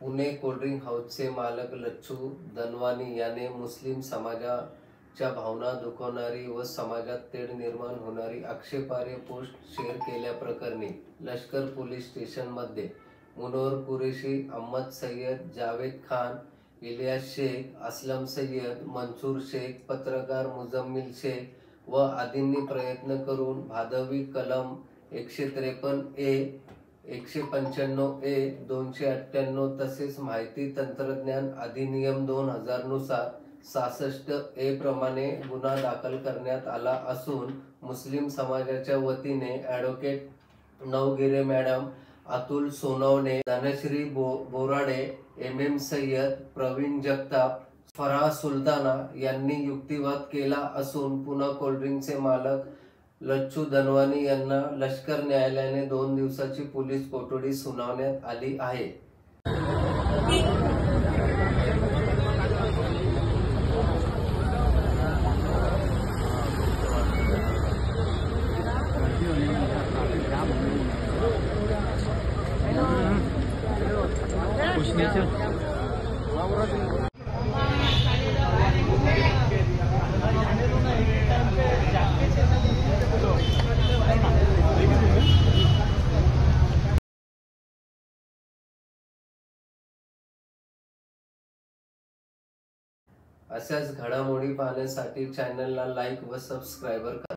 Pune cold drink हाऊसचे मालक लच्छू धनवानी याने मुस्लिम समाजाच्या भावना दुखवणारी व समाजात तेढ निर्माण होणारी आक्षेपार्ह पोस्ट शेअर केल्याप्रकरणी लष्कर पोलीस स्टेशनमध्ये मुनव्वर कुरेशी, अहमद सय्यद, जावेद खान, इलियास शेख, असलम सय्यद, मंसूर शेख, पत्रकार मुजम्मिल शेख व आदींनी प्रयत्न करून भादवी कलम 153A, 195A, 298 तसेच माहिती तंत्रज्ञान अधिनियम 2000 नुसार 66A प्रमाणे गुन्हा दाखल करण्यात आला असून मुस्लिम समाजाच्या वतीने advocate Navgire madam, Atul Sonawane, Dhanashree Borade, MM Sayyed, Pravin Jagtap, Farah Sultana यांनी युक्तिवाद केला असून पुणे कोल्ड्रिंकचे मालक लच्छू धनवानी यांना लष्कर न्यायालयाने 2 दिवसाची पोलीस कोठडी सुनावण्यात आली आहे। अशाच घडामोडी पाहण्यासाठी चॅनलला लाईक व सबस्क्राइब करा।